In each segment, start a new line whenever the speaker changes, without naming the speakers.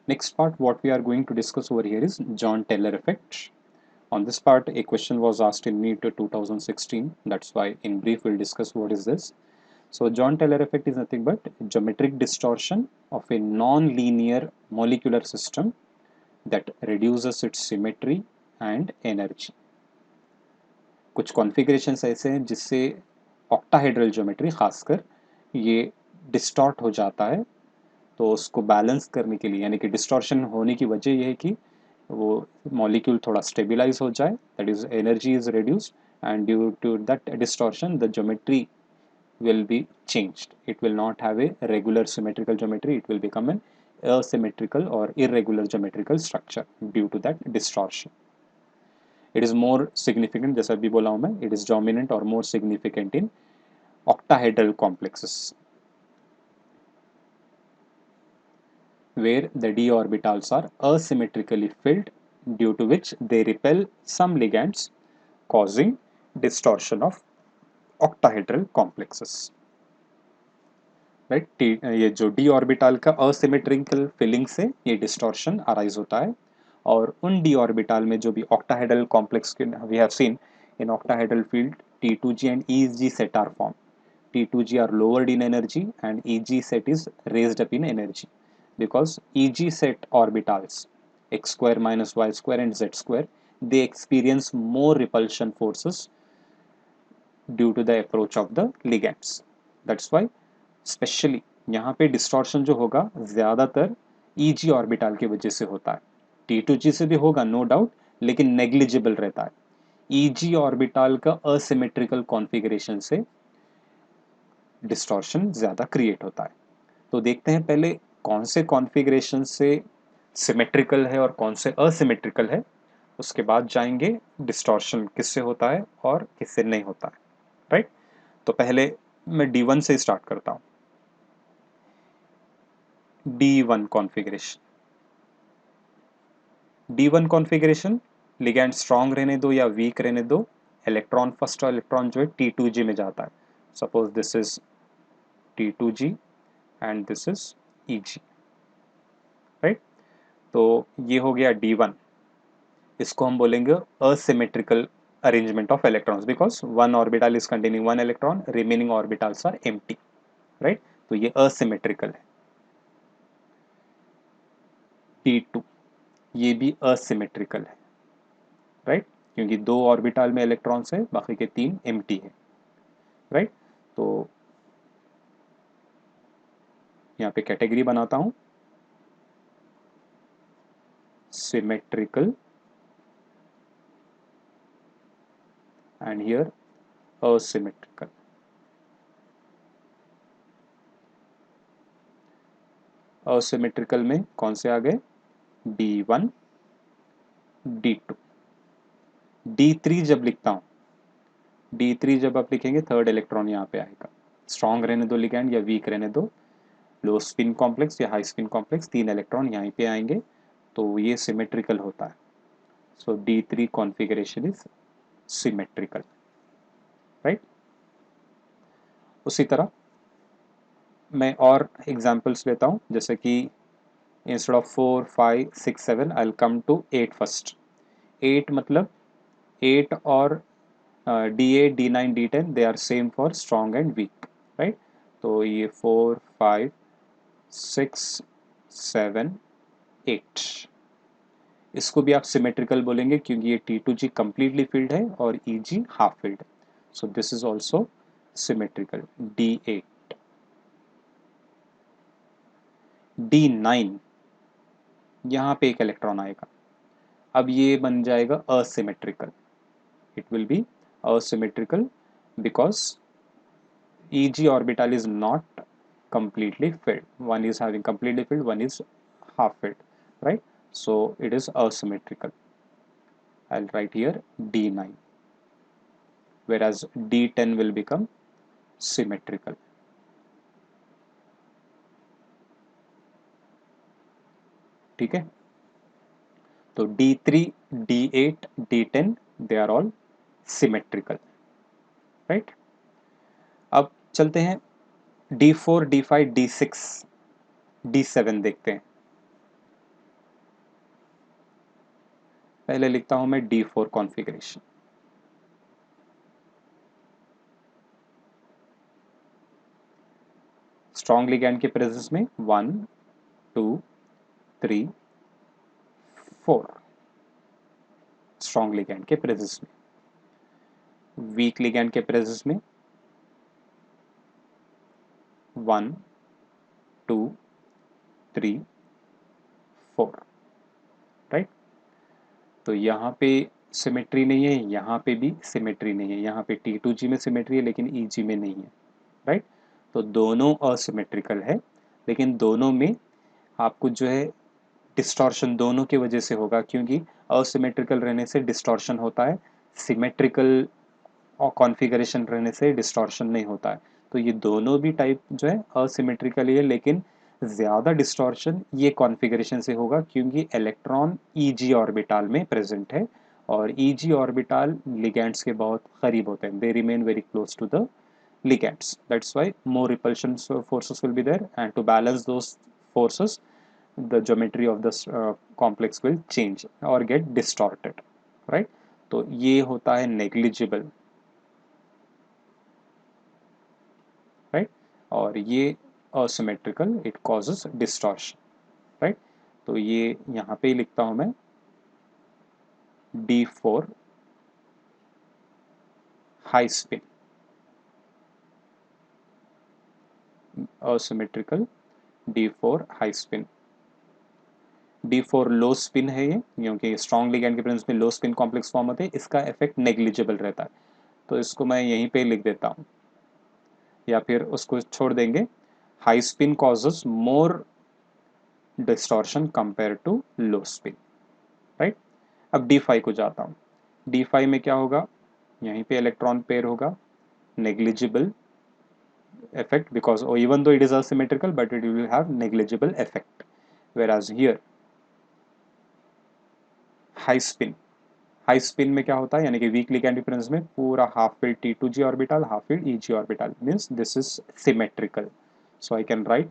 Next part, what we are going to discuss over here is John Taylor effect. On this part, a question was asked in NEET 2016. That's why, in brief, we'll discuss what is this. So, John Taylor effect is nothing but geometric distortion of a non-linear molecular system that reduces its symmetry and energy. कुछ configurations ऐसे हैं जिससे octahedral geometry खासकर ये distort हो जाता है, तो उसको बैलेंस करने के लिए, यानी कि डिस्टॉर्शन होने की वजह ये है कि वो मॉलिक्यूल थोड़ा स्टेबलाइज हो जाए, that is energy is reduced, and due to that distortion the geometry will be changed. It will not have a regular symmetrical geometry, it will become an asymmetrical or irregular geometrical structure due to that distortion. It is more significant, जैसा भी बोला हूँ मैं, it is dominant or more significant in octahedral complexes where the d orbitals are asymmetrically filled, due to which they repel some ligands, causing distortion of octahedral complexes. Right, ये जो d orbital का asymmetrical filling से ये distortion arise होता है, और उन d orbital में जो भी octahedral complex we have seen in octahedral field, T2g and EG set are formed. T2g are lowered in energy and EG set is raised up in energy, because EG set orbitals x square minus y square and z square, they experience more repulsion forces due to the approach of the ligands. That's why specially यहाँ पे distortion जो होगा ज़्यादातर EG orbital की वजह से होता है. T2G से भी होगा नो डाउट, लेकिन नेग्लिजिबल रहता है. EG ऑर्बिटल का असिमेट्रिकल कॉन्फ़िगरेशन से डिस्टॉर्शन ज़्यादा क्रिएट होता है. तो देखते हैं पहले कौन से कॉन्फ़िगरेशन से सिमेट्रिकल है और कौन से असिमेट्रिकल है, उसके बाद जाएंगे डिस्टॉर्शन किससे होता है और किससे नहीं होता है. राइट, तो पहले मैं D1 से स्टार्ट करता हूँ. D1 configuration. D1 configuration, ligand strong रहने दो या वीक रहने दो, इलेक्ट्रॉन फर्स्ट इलेक्ट्रॉन जो है T2G में जाता है. Suppose this is T2G and this is EG. Right, तो ये हो गया D1. इसको हम बोलेंगे asymmetrical arrangement of electrons, because one orbital is containing one electron, remaining orbitals are empty. Right, तो ये असिमेट्रिकल है. T2, ये भी असिमेट्रिकल है. राइट, क्योंकि दो ऑर्बिटल में इलेक्ट्रॉन्स है, बाकी के तीन एम्प्टी है. राइट, तो यहाँ पे कैटेगरी बनाता हूं, symmetrical and here asymmetrical. Asymmetrical में कौन से आ गए? D1, D2. D3 जब लिखता हूं, D3 जब आप लिखेंगे थर्ड इलेक्ट्रॉन यहाँ पे आएगा. स्ट्रॉन्ग रहने दो लिगैंड या वीक रहने दो, लो स्पिन कॉम्प्लेक्स या हाई स्पिन कॉम्प्लेक्स, तीन इलेक्ट्रॉन यहाँ पे आएंगे, तो ये सिमेट्रिकल होता है. So D3 configuration is symmetrical. Right, उसी तरह मैं और एग्जांपल्स लेता हूँ, जैसे कि instead of 4 5 6 7 I will come to 8 first. 8 मतलब 8 और D8 D9 D10 they are same for strong and weak. Right, तो ये 4 5 6 7 8, इसको भी आप सिमेट्रिकल बोलेंगे क्योंकि ये T2G कंप्लीटली फिल्ड है और EG हाफ फिल्ड है. So this is also symmetrical. D8, D9, यहाँ पे एक इलेक्ट्रॉन आएगा, अब ये बन जाएगा asymmetrical. It will be asymmetrical because EG orbital is not completely filled. One is having completely filled, one is half filled, right? So it is asymmetrical. I'll write here D9, whereas D10 will become symmetrical. ठीक है, तो D3, D8, D10 they are all symmetrical, right? अब चलते हैं D4, D5, D6, D7 देखते हैं. पहले लिखता हूं मैं D4 कॉन्फ़िगरेशन। स्ट्रॉन्ग लिगैंड के प्रेजेंस में 1 2 3 4 स्ट्रॉन्ग लिगैंड के प्रेजेंस में, वीक लिगैंड के प्रेजेंस में 1 2 3 4, राइट। तो यहाँ पे सिमेट्री नहीं है, यहाँ पे भी सिमेट्री नहीं है, यहाँ पे T2G में सिमेट्री है लेकिन EG में नहीं है, राइट। तो दोनों असिमेट्रिकल है, लेकिन दोनों में आपको जो है डिस्टॉर्शन दोनों की वजह से होगा, क्योंकि असिमेट्रिकल रहने से डिस्टॉर्शन होता है, सिमेट्रिकल और कॉन्फ़िगरेशन रहने से डिस्टॉर्शन नहीं होता है। तो ये दोनों भी टाइप जो है असिमेट्रिकल ही है, लेकिन ज़्यादा डिस्टॉर्शन ये कॉन्फ़िगरेशन से होगा क्योंकि इलेक्ट्रॉन ईजी ऑर्बिटल में प्रेजेंट है और ईजी ऑर्बिटल लिगैंड्स के बहुत करीब होते हैं, they remain very close to the ligands. That's why more repulsion forces will be there, and to balance those forces, the geometry of this complex will change or get distorted, right? तो ये होता है negligible, right? और ये asymmetrical, it causes distortion, right? तो ये यहाँ पे लिखता हूँ मैं D4 high spin, asymmetrical D4 high spin. D4 लो स्पिन है ये, क्योंकि स्ट्रॉन्ग लिगैंड के प्रेजेंस में लो स्पिन कॉम्प्लेक्स फॉर्म होते हैं, इसका इफेक्ट नेग्लिजिबल रहता है। तो इसको मैं यहीं पे लिख देता हूँ या फिर उसको छोड़ देंगे। High spin causes more distortion compare to low spin, right. अब D5 को जाता हूँ। D5 में क्या होगा, यहीं पे इलेक्ट्रॉन पेयर होगा, negligible effect because even though it is asymmetrical but it will have negligible effect, whereas here high spin, high spin में क्या होता है, यानी कि वीक लिगैंड डिफरेंस में पूरा half field T2G orbital, half field EG orbital, means this is symmetrical, so I can write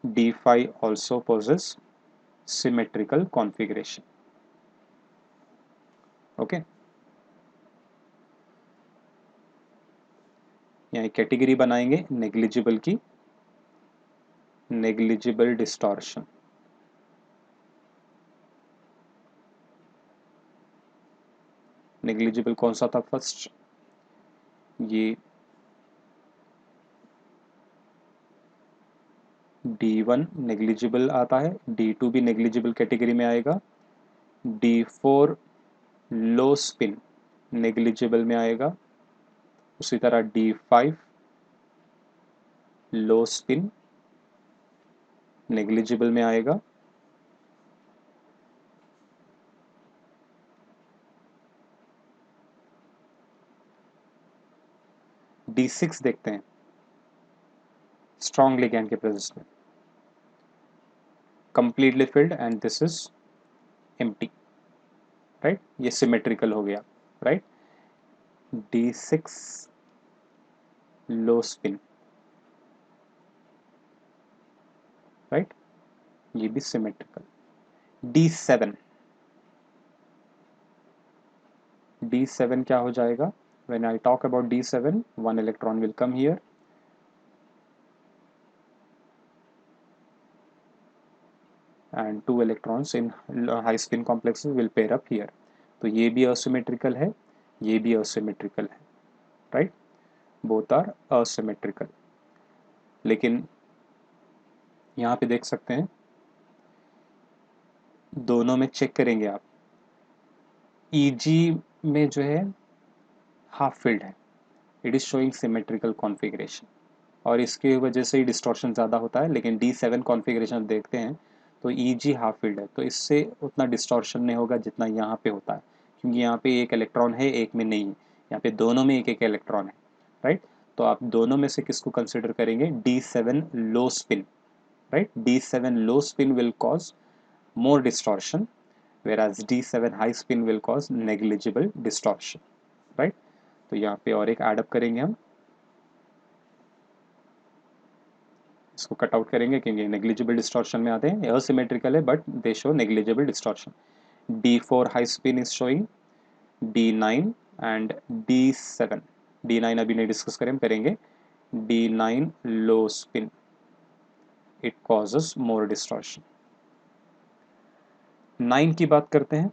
D5 also possess symmetrical configuration, okay. यहाँ category बनाएंगे नेग्लिजिबल की, नेग्लिजिबल डिस्टॉर्शन, नेग्लिजिबल कौन सा था फर्स्ट, ये D1 negligible आता है, D2 भी नेग्लिजिबल कैटेगरी में आएगा, D4 लो स्पिन नेग्लिजिबल में आएगा, उसी तरह D5 लो स्पिन नेग्लिजिबल में आएगा, D6 देखते हैं स्ट्रॉन्ग लिगैंड के प्रेजेंस में, completely filled and this is empty, right, ये सिमेट्रिकल हो गया, राइट। D6 लो स्पिन, राइट, ये भी सिमेट्रिकल। D7, D7 क्या हो जाएगा, when I talk about D7 one electron will come here and two electrons in high spin complexes will pair up here, तो ये भी asymmetrical है, ये भी asymmetrical है, राइट, बोथ आर asymmetrical। लेकिन यहाँ पे देख सकते हैं दोनों में चेक करेंगे आप, EG में जो है हाफ फील्ड है, it is showing symmetrical configuration और इसकी वजह से ही डिस्टॉर्शन ज़्यादा होता है, लेकिन D7 कॉन्फ़िगरेशन देखते हैं तो EG हाफ फील्ड है, तो इससे उतना डिस्टॉर्शन नहीं होगा जितना यहाँ पे होता है, क्योंकि यहाँ पे एक इलेक्ट्रॉन है, एक में नहीं है, यहाँ पे दोनों में एक एक इलेक्ट्रॉन है, राइट। तो आप दोनों में से किसको कंसिडर करेंगे, D7 low spin, right, D7 low spin will cause more distortion whereas D7 high spin will cause negligible distortion, right। तो यहाँ पे और एक एड अप करेंगे हम, इसको कट आउट करेंगे क्योंकि नेग्लिजिबल डिस्टॉर्शन में आते हैं, असिमेट्रिकल है but they show negligible distortion. D4 high spin is showing D9 and D7. D9 अभी नहीं डिस्कस करेंगे. D9 low spin, it causes more distortion. 9 की बात करते हैं.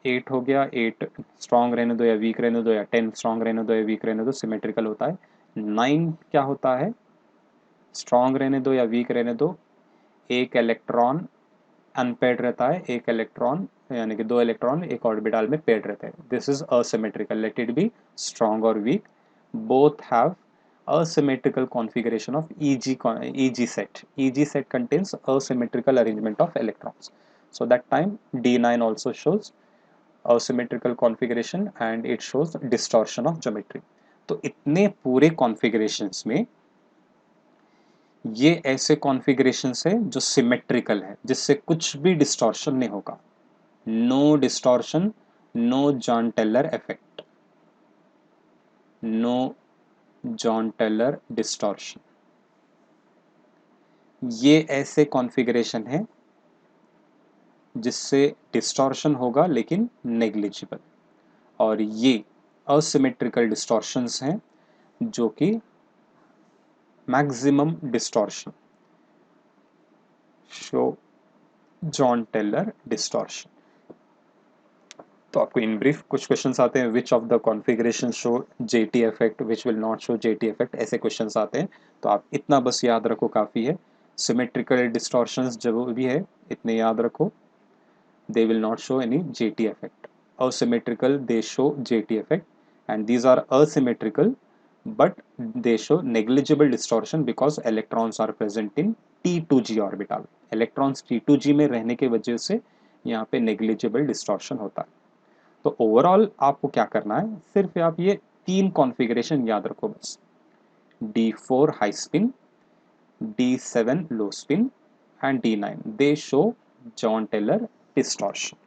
8 हो गया. 8 स्ट्रॉन्ग रहने दो या वीक रहने दो, या 10 स्ट्रॉन्ग रहने दो या वीक रहने दो, सिमेट्रिकल होता है. 9 क्या होता है? स्ट्रॉन्ग रहने दो या वीक रहने दो, एक इलेक्ट्रॉन अनपेड रहता है, एक इलेक्ट्रॉन यानी कि 2 इलेक्ट्रॉन एक ऑर्बिटल में पेड रहते हैं. This is asymmetrical. Let it be strong और weak, both have asymmetrical configuration of EG set. EG set contains asymmetrical arrangement of electrons. So that time D9 also shows asymmetrical configuration and it shows distortion of geometry. तो इतने पूरे configurations में ये ऐसे configurations है जो symmetrical है, जिससे कुछ भी distortion नहीं होगा. No distortion, no Jahn-Teller effect, no Jahn-Teller distortion. ये ऐसे कॉन्फ़िगरेशन है जिससे डिस्टॉर्शन होगा लेकिन नेग्लिजिबल, और ये असिमेट्रिकल डिस्टॉर्शंस हैं जो कि maximum distortion show John-Taylor distortion. तो आपको इन ब्रीफ कुछ क्वेश्चंस आते हैं, which of the configuration show jetty effect, which will not show jetty effect, ऐसे क्वेश्चंस आते हैं. तो आप इतना बस याद रखो काफ़ी है. सिमेट्रिकल डिस्टॉर्शंस जो भी है इतने याद रखो. They will not show any JT effect. Asymmetrical, they show JT effect, and these are asymmetrical, but they show negligible distortion because electrons are present in T2G orbital. Electrons T2G में रहने के वजह से यहाँ पे negligible distortion होता है. तो ओवरऑल आपको क्या करना है, सिर्फ आप ये 3 कॉन्फ़िगरेशन याद रखो बस. D4 high spin, D7 low spin and D9. They show Jahn-Teller distortion.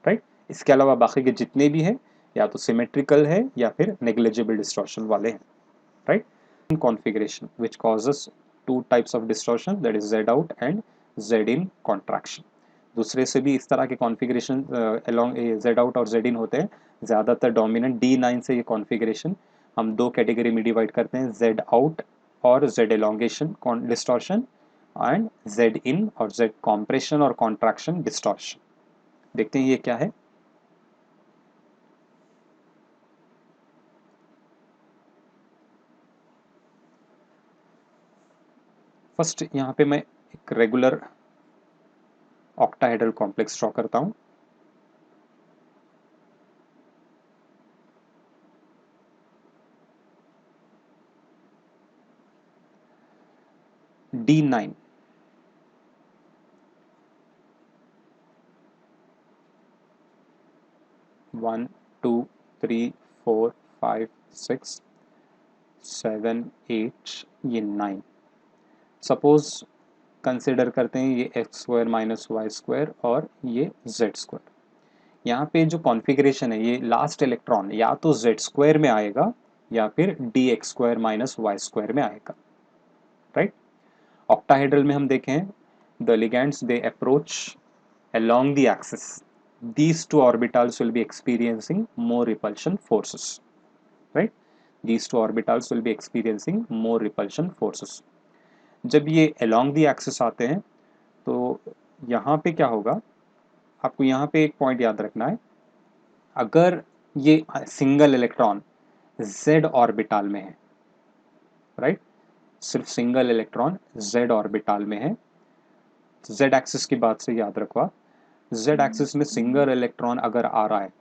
Right. इसके अलावा बाकी के जितने भी हैं या तो सिमेट्रिकल है या फिर नेग्लिजिबल डिस्टॉर्शन वाले हैं. Right. Configuration which causes 2 types of distortion, that is Z out and Z in contraction. दूसरे से भी इस तरह के कॉन्फ़िगरेशन अलोंग Z out और Z in होते हैं. ज़्यादातर डोमिनेंट D9 से ये कॉन्फ़िगरेशन हम 2 कैटेगरी में डिवाइड करते हैं, Z out और Z elongation distortion and Z in और Z compression और कॉन्ट्रैक्शन डिस्टॉर्शन. देखते हैं ये क्या है. फर्स्ट यहाँ पे मैं एक रेगुलर ऑक्टाहेड्रल कॉम्प्लेक्स ड्रॉ करता हूँ. D9 1 2 3 4 5 6 7 8 ये 9. सपोज कंसिडर करते हैं ये X square minus Y square और ये जेड स्क्वायर. यहाँ पे जो कॉन्फ़िगरेशन है, ये लास्ट इलेक्ट्रॉन या तो जेड स्क्वायर में आएगा या फिर D X square minus Y square में आएगा. राइट. ऑक्टाहेड्रल में हम देखें, the ligands they approach along the axis. These two orbitals will be experiencing more repulsion forces. Right? These two orbitals will be experiencing more repulsion forces. जब ये along the axis आते हैं तो यहाँ पे क्या होगा, आपको यहाँ पे एक पॉइंट याद रखना है. अगर ये सिंगल इलेक्ट्रॉन Z ऑर्बिटल में है, राइट, सिर्फ सिंगल इलेक्ट्रॉन Z ऑर्बिटल में है, Z एक्सिस की बात से याद रखो आप. Z एक्सिस में सिंगल इलेक्ट्रॉन अगर आ रहा है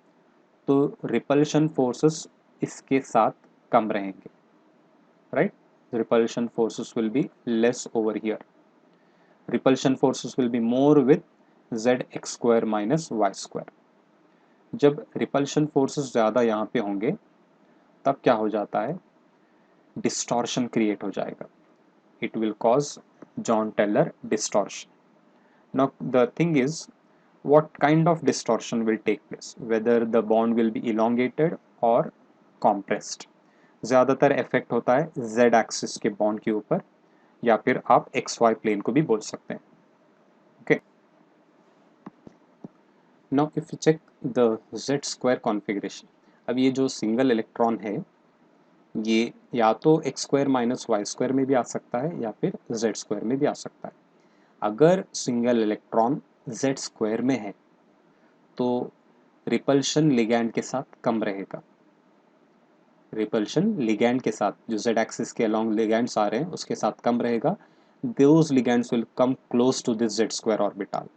तो रिपल्शन फोर्सेस इसके साथ कम रहेंगे. Right. Repulsion forces will be less over here. Repulsion forces will be more with Z X square minus Y square. जब रिपल्शन फोर्सेस ज़्यादा यहाँ पे होंगे तब क्या हो जाता है, डिस्टॉर्शन क्रिएट हो जाएगा. It will cause John-Taylor distortion. Now the thing is, what kind of distortion will take place, whether the bond will be elongated or compressed. ज़्यादातर इफेक्ट होता है Z एक्सिस के बॉन्ड के ऊपर, या फिर आप XY प्लेन को भी बोल सकते हैं. Okay. Now if you check the Z square configuration, अब ये जो सिंगल इलेक्ट्रॉन है ये या तो X square minus Y square में भी आ सकता है या फिर जेड स्क्वायर में भी आ सकता है। अगर सिंगल इलेक्ट्रॉन जेड स्क्वायर में है तो रिपल्शन लिगैंड के साथ कम रहेगा। रिपल्शन लिगैंड के साथ जो जेड एक्सिस के अलोंग लिगैंड्स आ रहे हैं उसके साथ कम रहेगा। Those ligands will come close to this Z square orbital,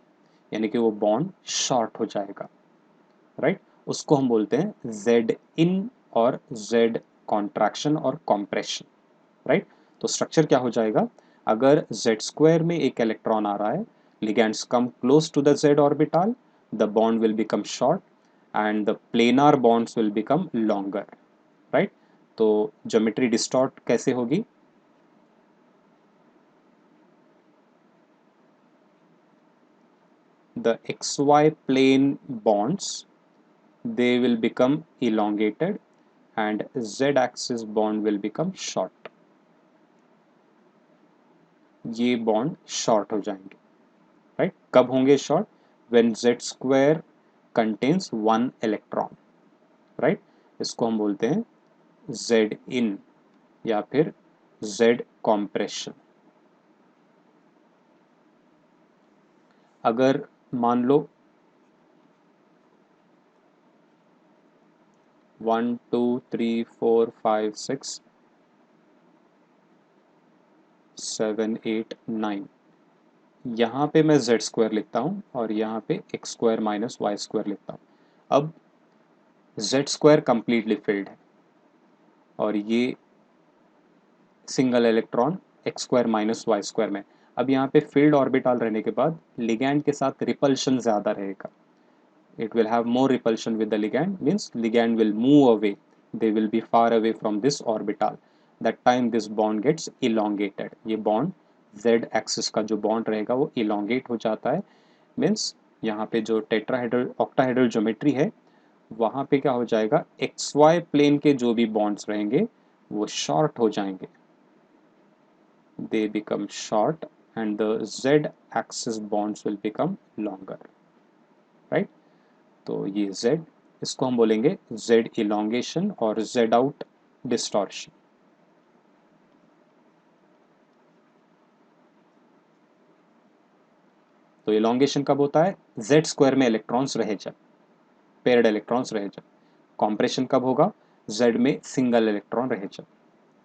यानी कि वो बॉन्ड शॉर्ट हो जाएगा, राइट। उसको हम बोलते हैं जेड इन और जेड कॉन्ट्रैक्शन और कॉम्प्रेशन, राइट। तो स्ट्रक्चर क्या हो जाएगा, अगर जेड स्क्वायर में एक इलेक्ट्रॉन आ रहा है, ligands come close to the z orbital, the bond will become short and the planar bonds will become longer, right। तो ज्योमेट्री डिस्टॉर्ट कैसे होगी, the xy plane bonds they will become elongated and z axis bond will become short, ये bond short हो जाएंगे, right. कब होंगे short, when z square contains one electron, right. इसको हम बोलते हैं z इन या फिर z कॉम्प्रेशन। अगर मान लो 1 2 3 4 5 6 7 8 9, यहाँ पे मैं z स्क्वायर लिखता हूँ और यहाँ पे x square minus Y square लिखता हूँ। अब z स्क्वायर कंप्लीटली फिल्ड है और ये single electron X square minus Y square में। अब यहाँ पे फील्ड ऑर्बिटल रहने के बाद लिगैंड के साथ रिपल्शन ज़्यादा रहेगा, it will have more repulsion with the ligand, means ligand will move away, they will be far away from this orbital, that time this bond gets elongated, ये bond z axis का जो bond रहेगा वो elongate हो जाता है, means यहाँ पे जो टेट्राहेड्रल ऑक्टाहेड्रल ज्योमेट्री है वहाँ पे क्या हो जाएगा, xy प्लेन के जो भी बॉन्ड्स रहेंगे वो शॉर्ट हो जाएंगे, they become short and the z axis bonds will become longer, right। तो ये z, इसको हम बोलेंगे z इलोंगेशन और z आउट डिस्टॉर्शन। तो इलोंगेशन कब होता है, z स्क्वायर में इलेक्ट्रॉन्स रहे जब, पेयर्ड इलेक्ट्रॉन्स रहे जब। कॉम्प्रेशन कब होगा, z में सिंगल इलेक्ट्रॉन रहे जब,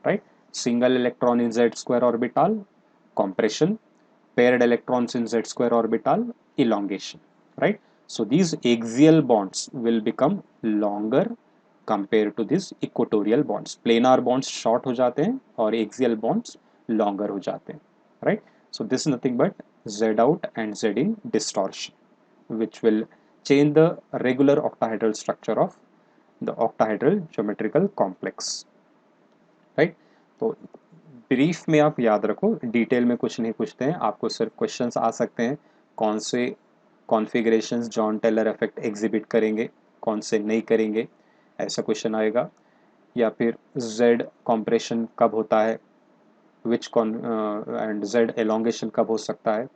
right. Single electron in z square orbital compression, paired electrons in z square orbital elongation, right। So these axial bonds will become longer compared to these equatorial bonds, planar bonds short हो जाते हैं और axial bonds longer हो जाते हैं, right। So this is nothing but z out and z in distortion which will change the regular octahedral structure of the octahedral geometrical complex, right। तो brief में आप याद रखो, डिटेल में कुछ नहीं पूछते हैं आपको, सिर्फ क्वेश्चंस आ सकते हैं कौन से configurations Jahn Teller effect exhibit करेंगे, कौन से नहीं करेंगे, ऐसा क्वेश्चन आएगा। या फिर जेड कॉम्प्रेशन कब होता है, विच एंड जेड एलोंगेशन कब हो सकता है,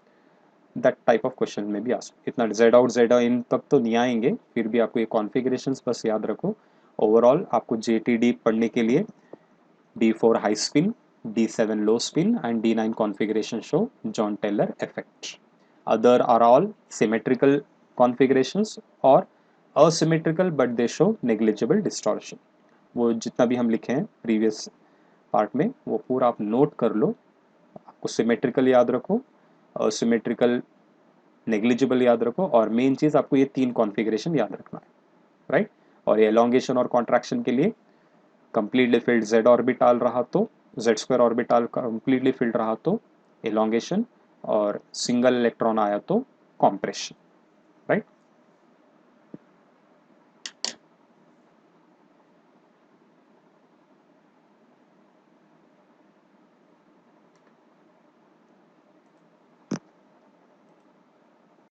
दैट टाइप ऑफ क्वेश्चन में भी आ सकते। इतना जेड आउट जेड इन तक तो नहीं आएंगे, फिर भी आपको ये कॉन्फ़िगरेशंस बस याद रखो। ओवरऑल आपको JTD पढ़ने के लिए D4 high spin, D7 low spin and D9 configuration show John Taylor effect. Other are all symmetrical configurations or asymmetrical but they show negligible distortion. वो जितना भी हम लिखे हैं प्रीवियस पार्ट में वो पूरा आप नोट कर लो, आपको सिमेट्रिकल याद रखो, असिमेट्रिकल नेग्लिजिबल याद रखो और मेन चीज़ आपको ये 3 कॉन्फ़िगरेशन याद रखना है, राइट। और ये एलोंगेशन और कॉन्ट्रैक्शन के लिए कंप्लीटली फिल्ड z ऑर्बिटल रहा तो, z square orbital completely filled रहा तो एलोंगेशन और सिंगल इलेक्ट्रॉन आया तो कॉम्प्रेशन।